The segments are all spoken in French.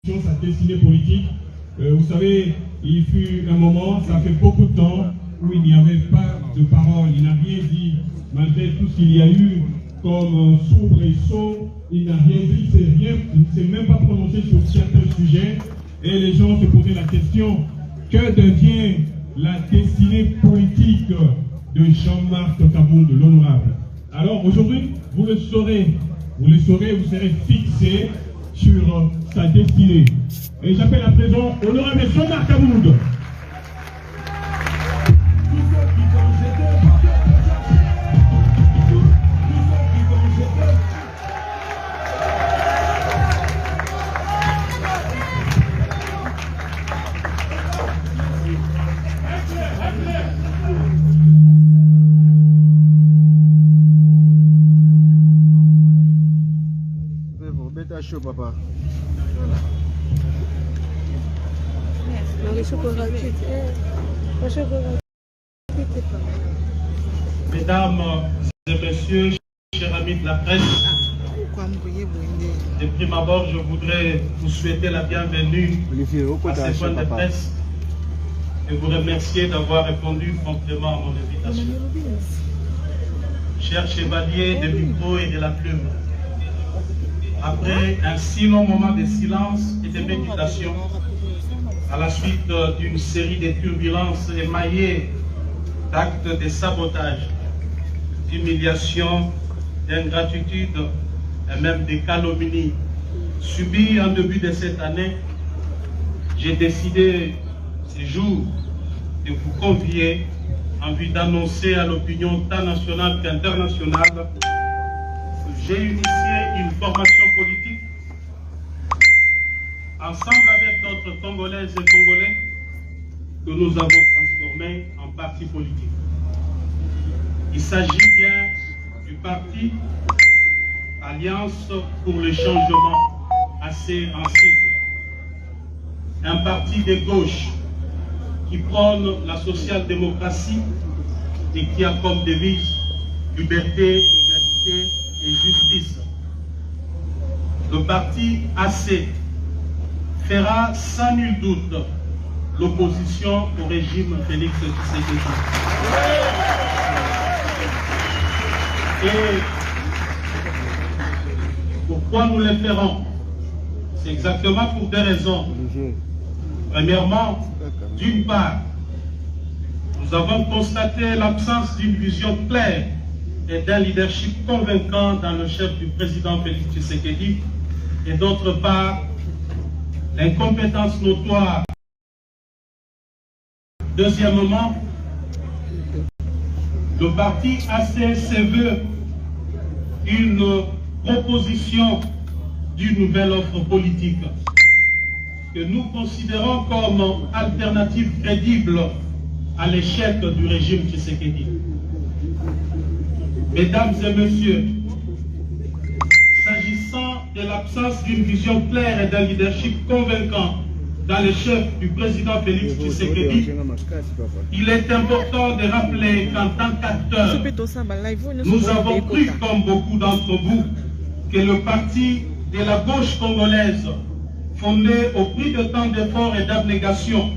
sa destinée politique. Vous savez, il fut un moment, ça fait beaucoup de temps, où il n'y avait pas de parole. Il n'a rien dit, malgré tout ce qu'il y a eu comme soubresaut. Il n'a rien dit, il ne s'est même pas prononcé sur certains sujets. Et les gens se posaient la question, que devient la destinée politique de Jean-Marc Kabound, l'honorable? Alors aujourd'hui, vous le saurez, vous serez fixé sur sa destinée. Et j'appelle à présent honorable Jean-Marc Kabound. Chaud, papa. Mesdames et messieurs, chers amis de la presse, de prime abord, je voudrais vous souhaiter la bienvenue à ces points de presse et vous remercier d'avoir répondu promptement à mon invitation. Chers chevaliers de micro et de la plume, après un si long moment de silence et de méditation, à la suite d'une série de turbulences émaillées d'actes de sabotage, d'humiliation, d'ingratitude et même de calomnie subis en début de cette année, j'ai décidé ce jour de vous convier en vue d'annoncer à l'opinion tant nationale qu'internationale que j'ai initié une formation politique ensemble avec d'autres Congolaises et Congolais que nous avons transformé en parti politique. Il s'agit bien du parti Alliance pour le changement, assez en sigle. Un parti de gauche qui prône la social-démocratie et qui a comme devise liberté, égalité et justice. Le parti AC fera sans nul doute l'opposition au régime Félix Tshisekedi. Et pourquoi nous le ferons? C'est exactement pour deux raisons. Premièrement, d'une part, nous avons constaté l'absence d'une vision claire et d'un leadership convaincant dans le chef du président Félix Tshisekedi, et d'autre part, l'incompétence notoire. Deuxièmement, le parti AC se veut une proposition d'une nouvelle offre politique que nous considérons comme alternative crédible à l'échec du régime Tshisekedi. Mesdames et messieurs, s'agissant de l'absence d'une vision claire et d'un leadership convaincant dans le chef du président Félix Tshisekedi, il est important de rappeler qu'en tant qu'acteurs, nous avons cru, comme beaucoup d'entre vous, que le parti de la gauche congolaise, fondé au prix de tant d'efforts et d'abnégation,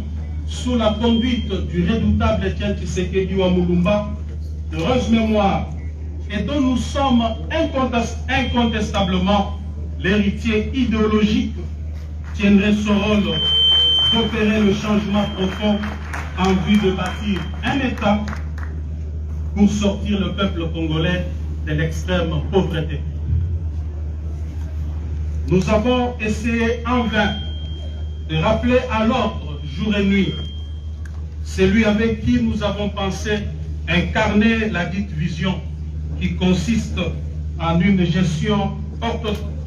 sous la conduite du redoutable Etienne Tshisekedi Wamulumba, d'heureuse mémoire, et dont nous sommes incontestablement l'héritier idéologique, tiendrait son rôle d'opérer le changement profond en vue de bâtir un État pour sortir le peuple congolais de l'extrême pauvreté. Nous avons essayé en vain de rappeler à l'ordre jour et nuit celui avec qui nous avons pensé incarner la dite vision qui consiste en une gestion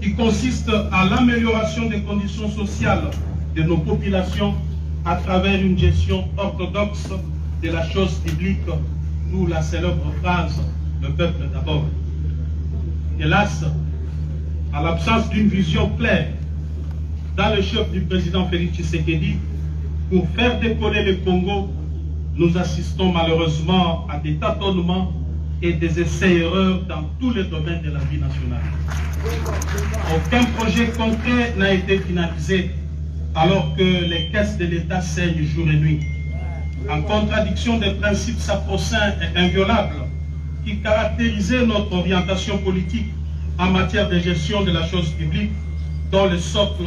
qui consiste à l'amélioration des conditions sociales de nos populations à travers une gestion orthodoxe de la chose publique, d'où la célèbre phrase « le peuple d'abord ». Hélas, à l'absence d'une vision claire dans le chef du président Félix Tshisekedi, pour faire décoller le Congo, nous assistons malheureusement à des tâtonnements et des essais-erreurs dans tous les domaines de la vie nationale. Aucun projet concret n'a été finalisé alors que les caisses de l'État saignent jour et nuit, en contradiction des principes sacro-saints et inviolables qui caractérisaient notre orientation politique en matière de gestion de la chose publique, dont le socle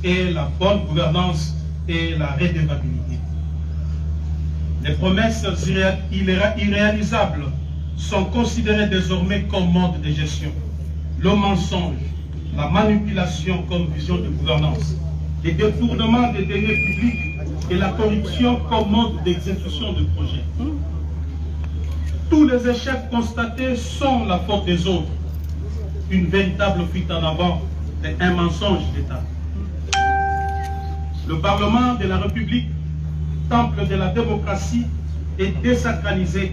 est la bonne gouvernance et la redevabilité. Les promesses irréalisables sont considérées désormais comme mode de gestion. Le mensonge, la manipulation comme vision de gouvernance, les détournements des deniers publics et la corruption comme mode d'exécution de projets. Tous les échecs constatés sont la faute des autres. Une véritable fuite en avant et un mensonge d'État. Le Parlement de la République, temple de la démocratie, est désacralisé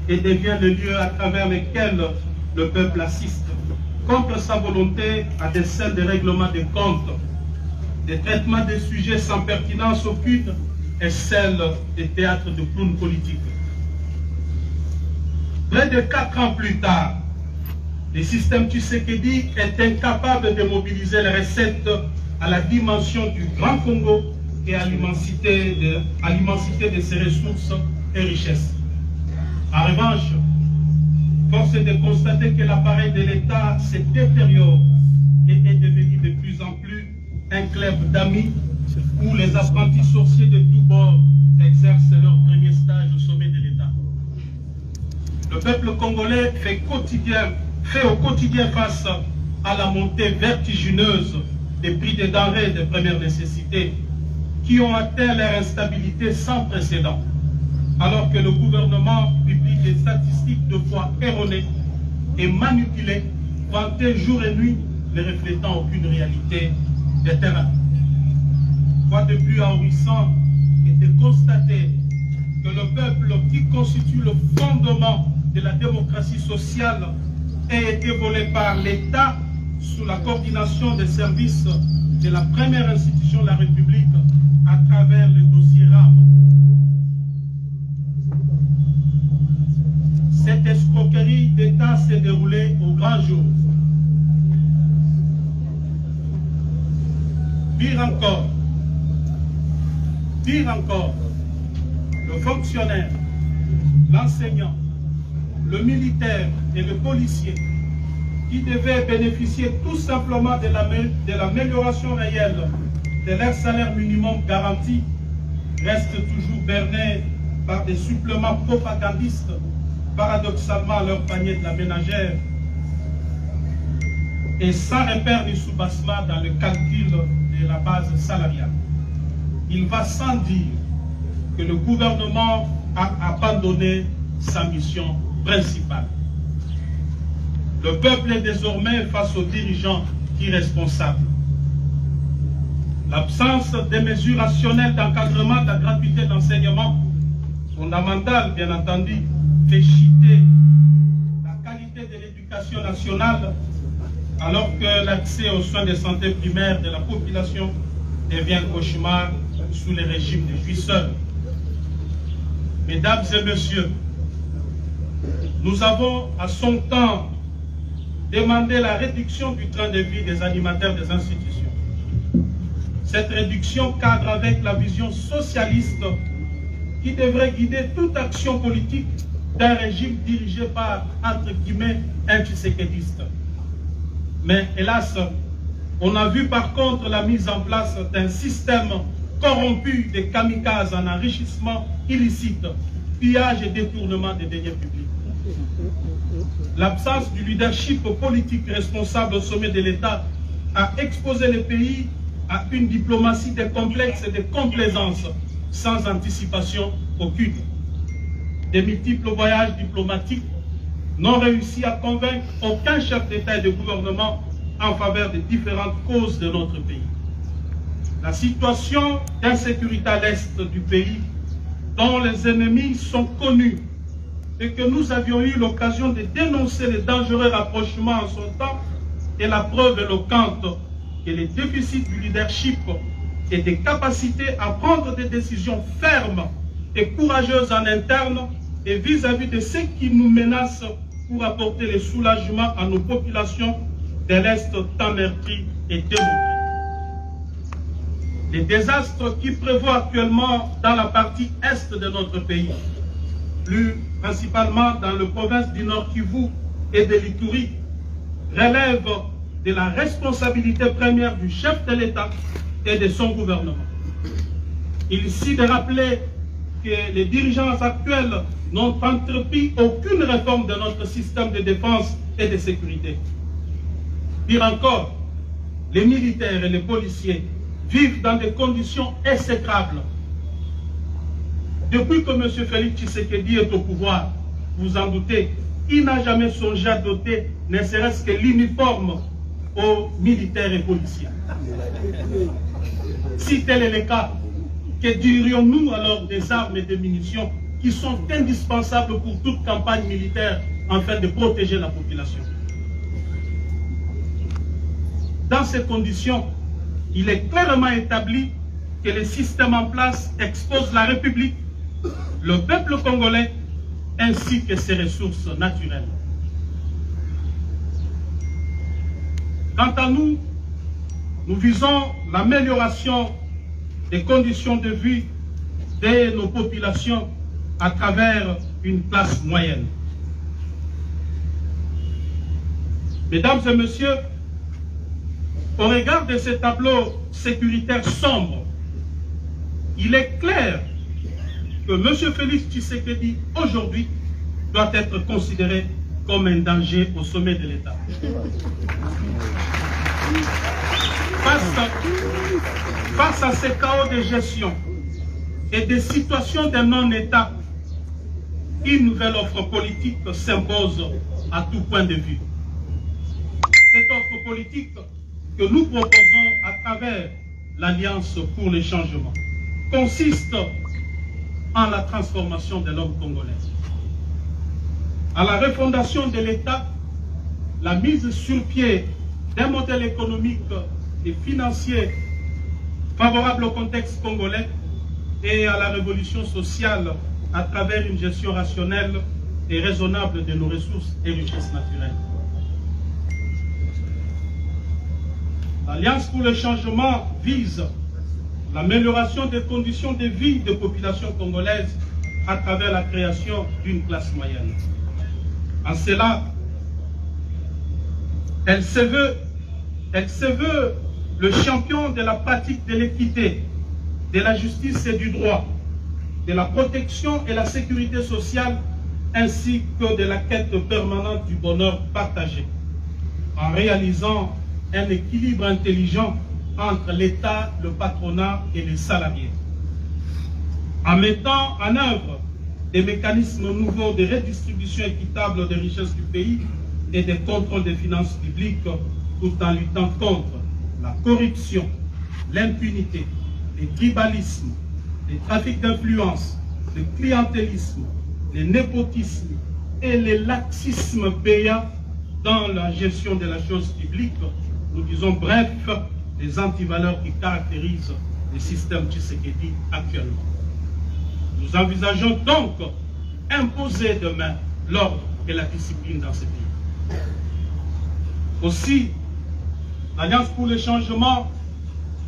et devient le lieu à travers lequel le peuple assiste, contre sa volonté, à des scènes de règlement des comptes, des traitements des sujets sans pertinence aucune et celles des théâtres de clowns politiques. Près de 4 ans plus tard, le système Tshisekedi est incapable de mobiliser les recettes à la dimension du Grand Congo et à l'immensité de ses ressources et richesses. En revanche, force est de constater que l'appareil de l'État se détériore et est devenu de plus en plus un club d'amis où les apprentis sorciers de tous bords exercent leur premier stage au sommet de l'État. Le peuple congolais fait au quotidien face à la montée vertigineuse des prix des denrées de première nécessité qui ont atteint leur instabilité sans précédent, alors que le gouvernement publie des statistiques de fois erronées et manipulées, vantées jour et nuit, ne reflétant aucune réalité de terrain. Quoi de plus ahurissant est de constater que le peuple qui constitue le fondement de la démocratie sociale a été volé par l'État sous la coordination des services de la première institution de la République à travers le dossier RAM. Cette escroquerie d'État s'est déroulée au grand jour. Pire encore, le fonctionnaire, l'enseignant, le militaire et le policier qui devaient bénéficier tout simplement de l'amélioration réelle de leur salaire minimum garanti restent toujours bernés par des suppléments propagandistes paradoxalement à leur panier de la ménagère et sans repère ni soubassement dans le calcul de la base salariale. Il va sans dire que le gouvernement a abandonné sa mission principale. Le peuple est désormais face aux dirigeants irresponsables. L'absence des mesures rationnelles d'encadrement de la gratuité d'enseignement, fondamentale bien entendu, fait chuter la qualité de l'éducation nationale alors que l'accès aux soins de santé primaires de la population devient cauchemar sous les régimes des jouisseurs. Mesdames et messieurs, nous avons à son temps demandé la réduction du train de vie des animateurs des institutions. Cette réduction cadre avec la vision socialiste qui devrait guider toute action politique d'un régime dirigé par, entre guillemets, un tshisekédiste. Mais hélas, on a vu par contre la mise en place d'un système corrompu de kamikazes en enrichissement illicite, pillage et détournement des deniers publics. L'absence du leadership politique responsable au sommet de l'État a exposé le pays à une diplomatie de complexe et de complaisance sans anticipation aucune. Des multiples voyages diplomatiques n'ont réussi à convaincre aucun chef d'État et de gouvernement en faveur des différentes causes de notre pays. La situation d'insécurité à l'est du pays, dont les ennemis sont connus et que nous avions eu l'occasion de dénoncer les dangereux rapprochements en son temps, est la preuve éloquente que les déficits du leadership et des capacités à prendre des décisions fermes et courageuses en interne et vis-à-vis de ceux qui nous menacent pour apporter le soulagement à nos populations de l'Est tant meurtries et démontrées. Les désastres qui prévoient actuellement dans la partie est de notre pays, plus principalement dans le province du Nord Kivu et de l'Ituri, relèvent de la responsabilité première du chef de l'État et de son gouvernement. Il est ici de rappeler que les dirigeants actuels n'ont entrepris aucune réforme de notre système de défense et de sécurité. Pire encore, les militaires et les policiers vivent dans des conditions exécrables. Depuis que M. Félix Tshisekedi est au pouvoir, vous en doutez, il n'a jamais songé à doter ne serait-ce que l'uniforme aux militaires et policiers. Si tel est le cas, que dirions-nous alors des armes et des munitions qui sont indispensables pour toute campagne militaire afin de protéger la population? Dans ces conditions, il est clairement établi que le système en place expose la République, le peuple congolais, ainsi que ses ressources naturelles. Quant à nous, nous visons l'amélioration des conditions de vie de nos populations à travers une classe moyenne. Mesdames et messieurs, au regard de ce tableau sécuritaire sombre, il est clair que M. Félix Tshisekedi, aujourd'hui, doit être considéré comme un danger au sommet de l'État. Face à ces chaos de gestion et des situations de non-État, une nouvelle offre politique s'impose à tout point de vue. Cette offre politique que nous proposons à travers l'Alliance pour le changement consiste en la transformation de l'homme congolais, à la refondation de l'État, la mise sur pied d'un modèle économique et financier favorable au contexte congolais et à la révolution sociale à travers une gestion rationnelle et raisonnable de nos ressources et richesses naturelles. L'Alliance pour le changement vise l'amélioration des conditions de vie des populations congolaises à travers la création d'une classe moyenne. En cela, elle se veut le champion de la pratique de l'équité, de la justice et du droit, de la protection et la sécurité sociale, ainsi que de la quête permanente du bonheur partagé, en réalisant un équilibre intelligent entre l'État, le patronat et les salariés, en mettant en œuvre des mécanismes nouveaux de redistribution équitable des richesses du pays et de contrôle des finances publiques, tout en luttant contre la corruption, l'impunité, les tribalismes, les trafics d'influence, le clientélisme, le népotisme et le laxisme payant dans la gestion de la chose publique. Nous disons bref, les antivaleurs qui caractérisent le système Tshisekedi actuellement. Nous envisageons donc imposer demain l'ordre et la discipline dans ce pays. Aussi, l'Alliance pour le changement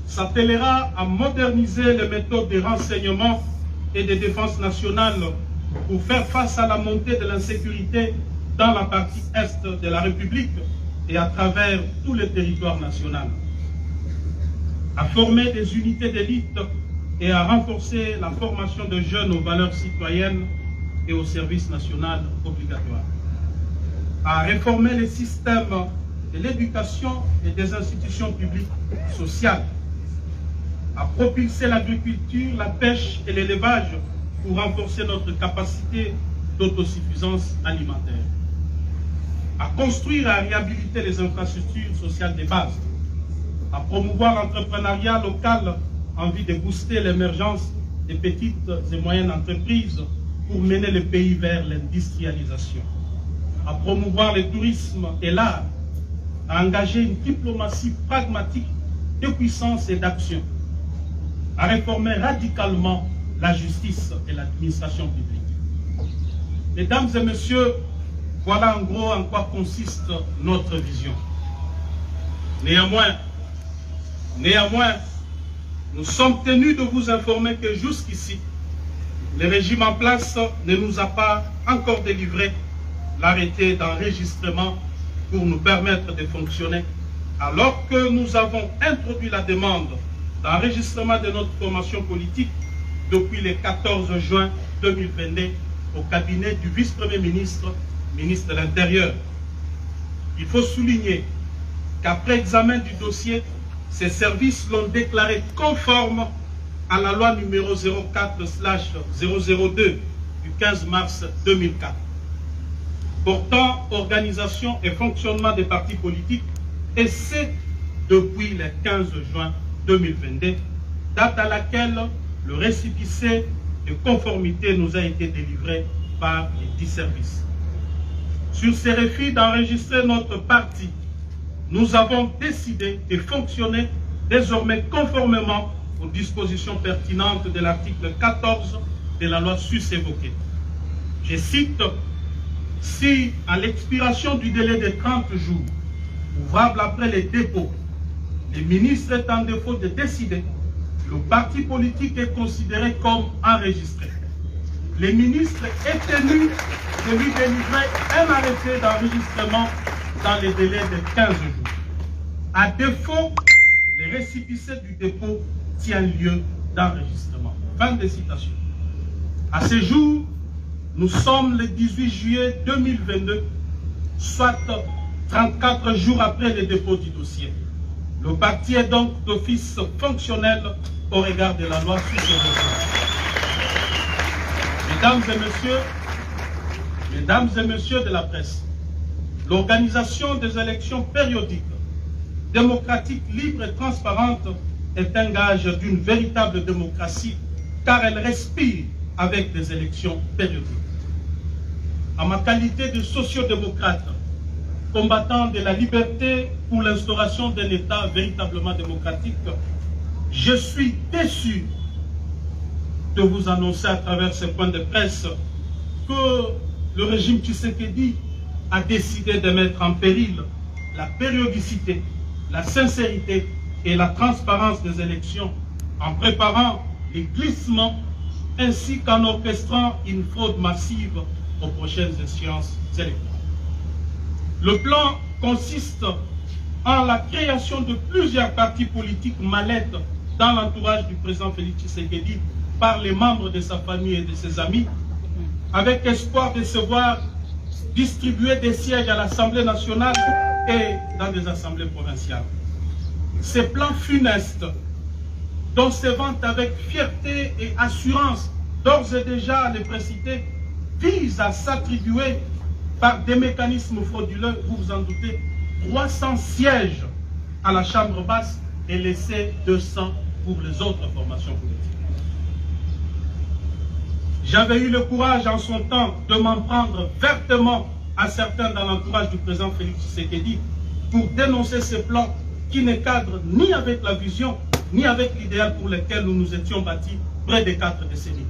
s'attellera à moderniser les méthodes de renseignement et de défense nationale pour faire face à la montée de l'insécurité dans la partie est de la République et à travers tout le territoire national, à former des unités d'élite et à renforcer la formation de jeunes aux valeurs citoyennes et au service national obligatoire, à réformer les systèmes de l'éducation et des institutions publiques sociales, à propulser l'agriculture, la pêche et l'élevage pour renforcer notre capacité d'autosuffisance alimentaire, à construire et à réhabiliter les infrastructures sociales de base, à promouvoir l'entrepreneuriat local en vue de booster l'émergence des petites et moyennes entreprises pour mener le pays vers l'industrialisation, à promouvoir le tourisme et l'art, à engager une diplomatie pragmatique de puissance et d'action, à réformer radicalement la justice et l'administration publique. Mesdames et messieurs, voilà en gros en quoi consiste notre vision. Néanmoins, nous sommes tenus de vous informer que jusqu'ici, le régime en place ne nous a pas encore délivré l'arrêté d'enregistrement pour nous permettre de fonctionner, alors que nous avons introduit la demande d'enregistrement de notre formation politique depuis le 14 juin 2022 au cabinet du vice-premier ministre, ministre de l'Intérieur. Il faut souligner qu'après examen du dossier, ces services l'ont déclaré conforme à la loi numéro 04/002 du 15 mars 2004 portant organisation et fonctionnement des partis politiques, et c'est depuis le 15 juin 2022, date à laquelle le récépissé de conformité nous a été délivré par les 10 services. Sur ces refus d'enregistrer notre parti, nous avons décidé de fonctionner désormais conformément aux dispositions pertinentes de l'article 14 de la loi sus-évoquée. Je cite: si à l'expiration du délai de 30 jours, ouvrable après les dépôts, le ministre est en défaut de décider, le parti politique est considéré comme enregistré. Le ministre est tenu de lui délivrer un arrêté d'enregistrement dans les délais de 15 jours. À défaut, le récépissé du dépôt tient lieu d'enregistrement. Fin de citation. À ce jour, nous sommes le 18 juillet 2022, soit 34 jours après le dépôt du dossier. Le parti est donc d'office fonctionnel au regard de la loi sus-évoquée. Mesdames et messieurs de la presse, l'organisation des élections périodiques, démocratiques, libres et transparentes est un gage d'une véritable démocratie, car elle respire avec des élections périodiques. En ma qualité de sociodémocrate, combattant de la liberté pour l'instauration d'un État véritablement démocratique, je suis déçu de vous annoncer à travers ce point de presse que le régime Tshisekedi a décidé de mettre en péril la périodicité, la sincérité et la transparence des élections en préparant les glissements ainsi qu'en orchestrant une fraude massive aux prochaines échéances électorales. Le plan consiste en la création de plusieurs partis politiques mallettes dans l'entourage du président Félix Tshisekedi par les membres de sa famille et de ses amis, avec espoir de se voir distribuer des sièges à l'Assemblée nationale et dans des assemblées provinciales. Ces plans funestes, dont se vantent avec fierté et assurance d'ores et déjà les précités, visent à s'attribuer par des mécanismes frauduleux, vous vous en doutez, 300 sièges à la Chambre basse et laisser 200 pour les autres formations politiques. J'avais eu le courage en son temps de m'en prendre vertement à certains dans l'entourage du président Félix Tshisekedi pour dénoncer ces plans qui ne cadrent ni avec la vision, ni avec l'idéal pour lequel nous nous étions bâtis près de 4 décennies.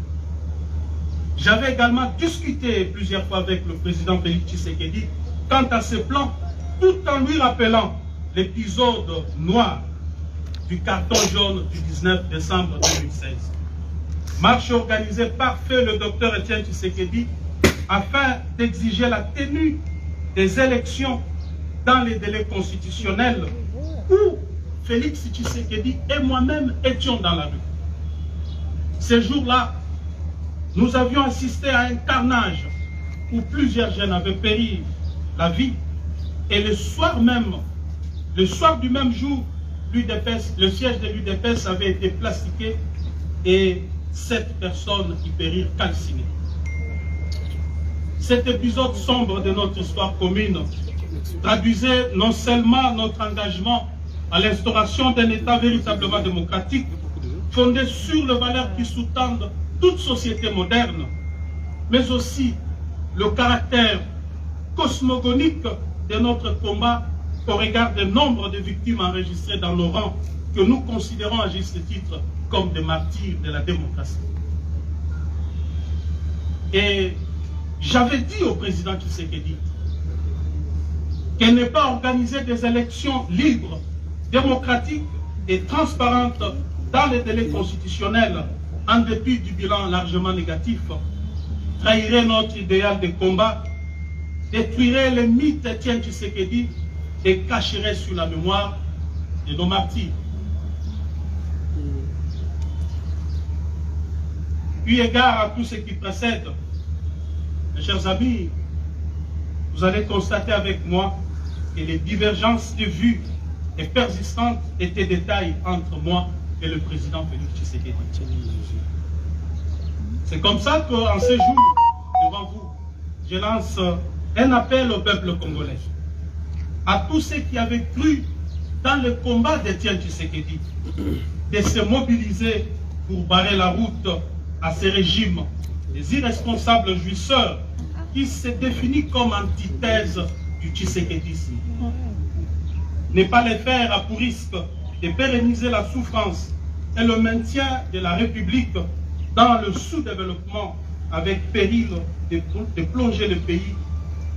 J'avais également discuté plusieurs fois avec le président Félix Tshisekedi quant à ces plans, tout en lui rappelant l'épisode noir du carton jaune du 19 décembre 2016. Marche organisée par feu le docteur Etienne Tshisekedi afin d'exiger la tenue des élections dans les délais constitutionnels où Félix Tshisekedi et moi-même étions dans la rue. Ces jours-là, nous avions assisté à un carnage où plusieurs jeunes avaient péri la vie et le soir du même jour, le siège de l'UDPS avait été plastiqué et 7 personnes y périrent calcinées. Cet épisode sombre de notre histoire commune traduisait non seulement notre engagement à l'instauration d'un État véritablement démocratique, fondé sur les valeurs qui sous-tendent toute société moderne, mais aussi le caractère cosmogonique de notre combat au regard du nombre de victimes enregistrées dans nos rangs, que nous considérons à juste titre comme des martyrs de la démocratie. Et j'avais dit au président Tshisekedi qu'il n'est pas organisé des élections libres, démocratiques et transparentes dans les délais constitutionnels, en dépit du bilan largement négatif, trahirait notre idéal de combat, détruirait le mythe d'Étienne Tshisekedi et cacherait sur la mémoire de nos martyrs. Eu égard à tout ce qui précède, mes chers amis, vous allez constater avec moi que les divergences de vues et persistantes étaient des tailles entre moi et le président Félix Tshisekedi. C'est comme ça qu'en ce jour, devant vous, je lance un appel au peuple congolais, à tous ceux qui avaient cru dans le combat d'Étienne Tshisekedi, de se mobiliser pour barrer la route à ces régimes, des irresponsables jouisseurs qui se définissent comme antithèse du Tshisekedisme. Ne pas les faire à pour risque de pérenniser la souffrance et le maintien de la République dans le sous-développement avec péril de plonger le pays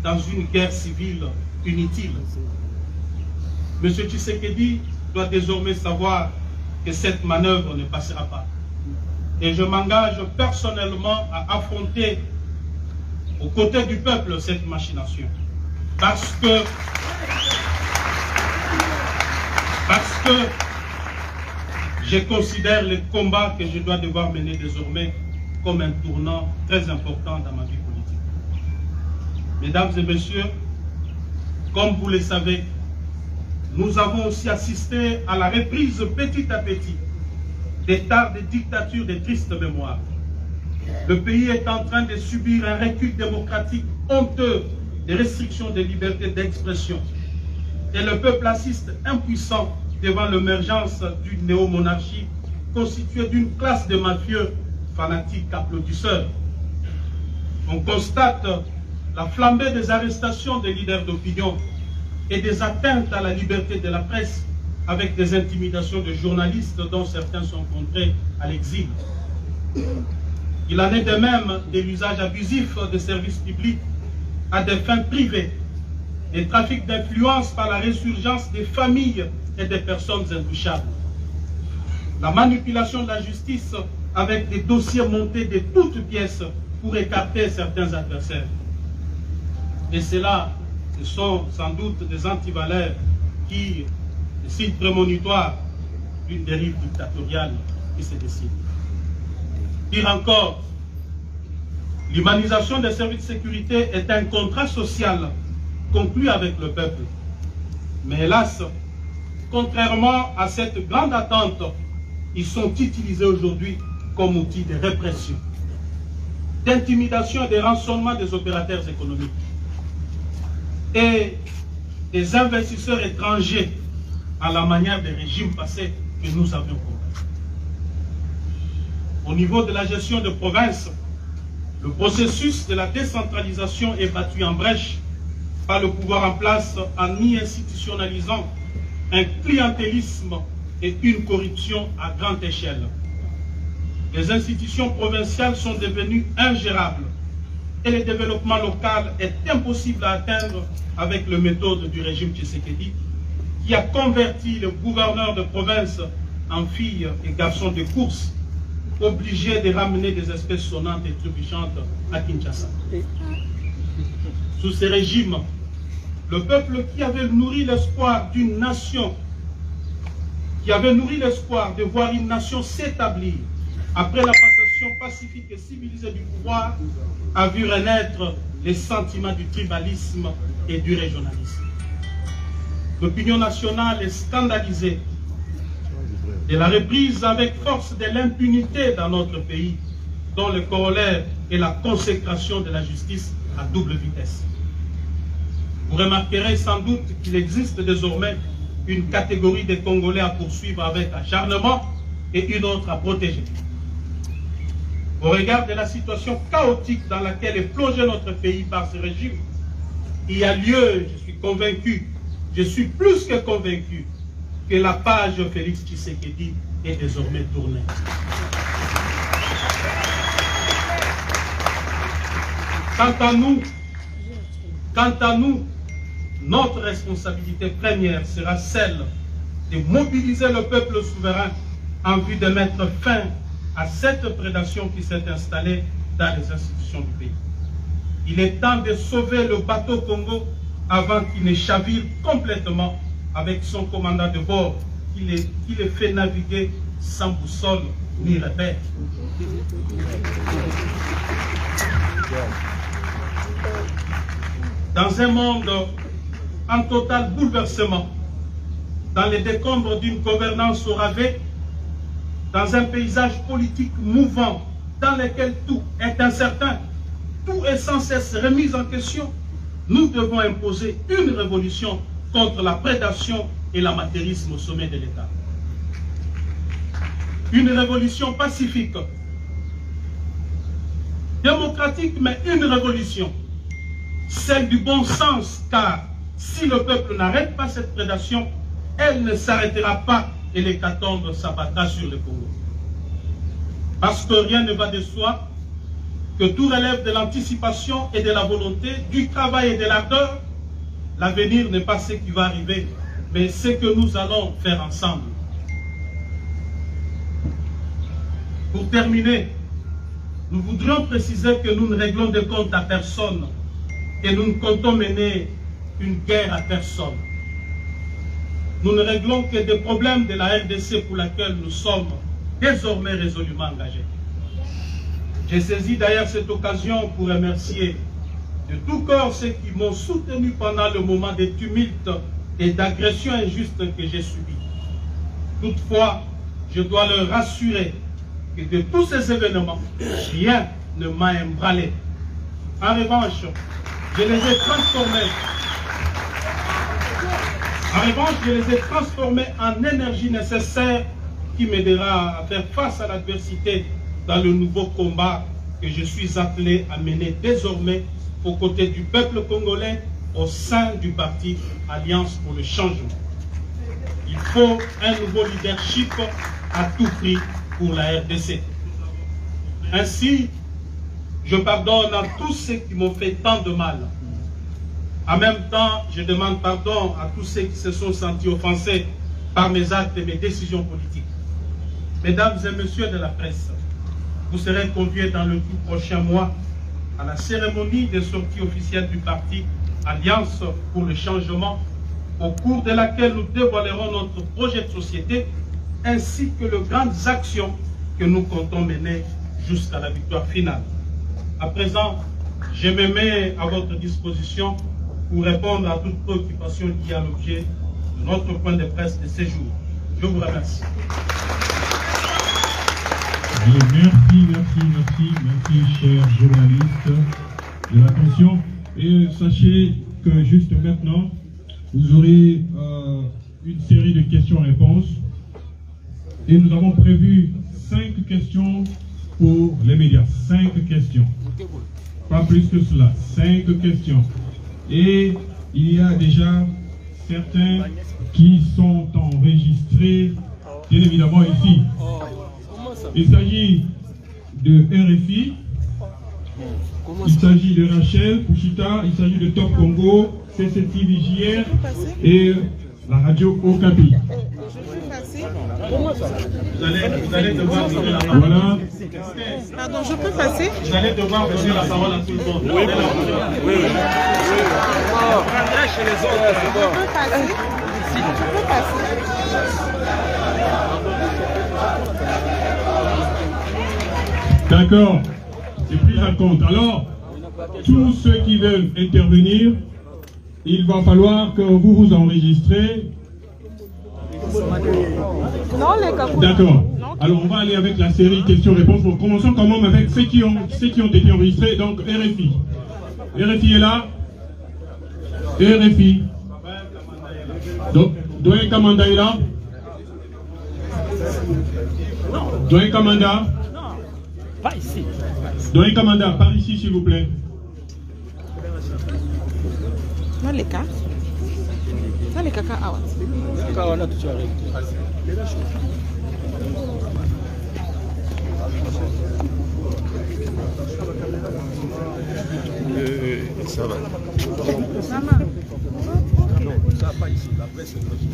dans une guerre civile inutile. M. Tshisekedi doit désormais savoir que cette manœuvre ne passera pas. Et je m'engage personnellement à affronter aux côtés du peuple cette machination. Parce que je considère le combat que je dois devoir mener désormais comme un tournant très important dans ma vie politique. Mesdames et messieurs, comme vous le savez, nous avons aussi assisté à la reprise petit à petit des tares de dictature de triste mémoire. Le pays est en train de subir un recul démocratique honteux des restrictions des libertés d'expression. Et le peuple assiste impuissant devant l'émergence d'une néo-monarchie constituée d'une classe de mafieux fanatiques applaudisseurs. On constate la flambée des arrestations des leaders d'opinion et des atteintes à la liberté de la presse avec des intimidations de journalistes dont certains sont contraints à l'exil. Il en est de même de l'usage abusif des services publics à des fins privées, des trafics d'influence par la résurgence des familles et des personnes intouchables, la manipulation de la justice avec des dossiers montés de toutes pièces pour écarter certains adversaires. Et cela, ce sont sans doute des antivaleurs qui, des signes prémonitoires d'une dérive dictatoriale qui se décide. Pire encore, l'humanisation des services de sécurité est un contrat social conclu avec le peuple. Mais hélas, contrairement à cette grande attente, ils sont utilisés aujourd'hui comme outil de répression, d'intimidation et de rançonnement des opérateurs économiques et des investisseurs étrangers à la manière des régimes passés que nous avions combattus. Au niveau de la gestion de provinces, le processus de la décentralisation est battu en brèche par le pouvoir en place en y institutionnalisant un clientélisme et une corruption à grande échelle. Les institutions provinciales sont devenues ingérables et le développement local est impossible à atteindre avec les méthodes du régime Tshisekedi qui a converti le gouverneur de province en filles et garçons de course, obligés de ramener des espèces sonnantes et trébuchantes à Kinshasa. Sous ces régimes, le peuple qui avait nourri l'espoir d'une nation, qui avait nourri l'espoir de voir une nation s'établir après la passation pacifique et civilisée du pouvoir, a vu renaître les sentiments du tribalisme et du régionalisme. L'opinion nationale est scandalisée de la reprise avec force de l'impunité dans notre pays, dont le corollaire est la consécration de la justice à double vitesse. Vous remarquerez sans doute qu'il existe désormais une catégorie de Congolais à poursuivre avec acharnement et une autre à protéger. Au regard de la situation chaotique dans laquelle est plongé notre pays par ce régime, il y a lieu, je suis convaincu, je suis plus que convaincu, que la page Félix Tshisekedi est désormais tournée. Quant à nous, notre responsabilité première sera celle de mobiliser le peuple souverain en vue de mettre fin à cette prédation qui s'est installée dans les institutions du pays. Il est temps de sauver le bateau Congo avant qu'il ne chavire complètement avec son commandant de bord qui les fait naviguer sans boussole ni repère. Dans un monde en total bouleversement, dans les décombres d'une gouvernance au rabais, dans un paysage politique mouvant, dans lequel tout est incertain, tout est sans cesse remis en question, nous devons imposer une révolution contre la prédation et l'amateurisme au sommet de l'État. Une révolution pacifique, démocratique, mais une révolution, celle du bon sens, car si le peuple n'arrête pas cette prédation, elle ne s'arrêtera pas et l'hécatombe s'abattra sur le Congo. Parce que rien ne va de soi, que tout relève de l'anticipation et de la volonté, du travail et de l'ardeur. L'avenir n'est pas ce qui va arriver, mais ce que nous allons faire ensemble. Pour terminer, nous voudrions préciser que nous ne réglons des comptes à personne et nous ne comptons mener une guerre à personne. Nous ne réglons que des problèmes de la RDC pour laquelle nous sommes désormais résolument engagés. J'ai saisi d'ailleurs cette occasion pour remercier de tout cœur ceux qui m'ont soutenu pendant le moment de tumulte et d'agression injuste que j'ai subi. Toutefois, je dois leur rassurer que de tous ces événements, rien ne m'a ébranlé. En revanche, je les ai transformés en énergie nécessaire qui m'aidera à faire face à l'adversité dans le nouveau combat que je suis appelé à mener désormais aux côtés du peuple congolais au sein du parti Alliance pour le changement. Il faut un nouveau leadership à tout prix pour la RDC. Ainsi, je pardonne à tous ceux qui m'ont fait tant de mal. En même temps, je demande pardon à tous ceux qui se sont sentis offensés par mes actes et mes décisions politiques. Mesdames et messieurs de la presse, vous serez conviés dans le tout prochain mois à la cérémonie de sortie officielle du parti Alliance pour le changement, au cours de laquelle nous dévoilerons notre projet de société ainsi que les grandes actions que nous comptons mener jusqu'à la victoire finale. À présent, je me mets à votre disposition pour répondre à toute préoccupation liée à l'objet de notre point de presse de ce jour. Je vous remercie. Merci, chers journalistes, de l'attention. Et sachez que juste maintenant, vous aurez une série de questions-réponses. Et nous avons prévu 5 questions pour les médias. 5 questions. Pas plus que cela. 5 questions. Et il y a déjà certains qui sont enregistrés, bien évidemment, ici. Il s'agit de RFI, il s'agit de Rachel, Pouchita, il s'agit de Top Congo, CCTV JR et la radio Okapi. Vous allez devoir donner la parole. Voilà. Pardon, je peux passer? Vous allez devoir donner la parole à tout le monde. Oui. Chez les autres. Je peux passer? Je peux passer? D'accord, c'est pris en compte. Alors, tous ceux qui veulent intervenir, il va falloir que vous vous enregistrez. D'accord. Alors, on va aller avec la série questions-réponses. Bon, commençons quand même avec ceux qui ont été enregistrés. Donc, RFI. RFI est là. RFI. Donc, Doyen Kamanda est là. Doyen Kamanda. Pas ici. Doyen Kamanda, par ici, s'il vous plaît. Non, les cas. Non, les caca. Ah, ça va. Maman. Non, ça va pas ici. La presse est pas ici.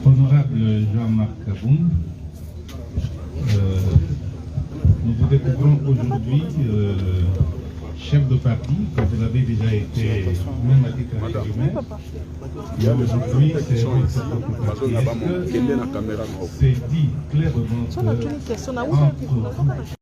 Honorable Jean-Marc Kaboun, nous vous découvrons aujourd'hui chef de parti, comme vous l'avez déjà été même à titre régional. Et aujourd'hui, c'est dit clairement que entre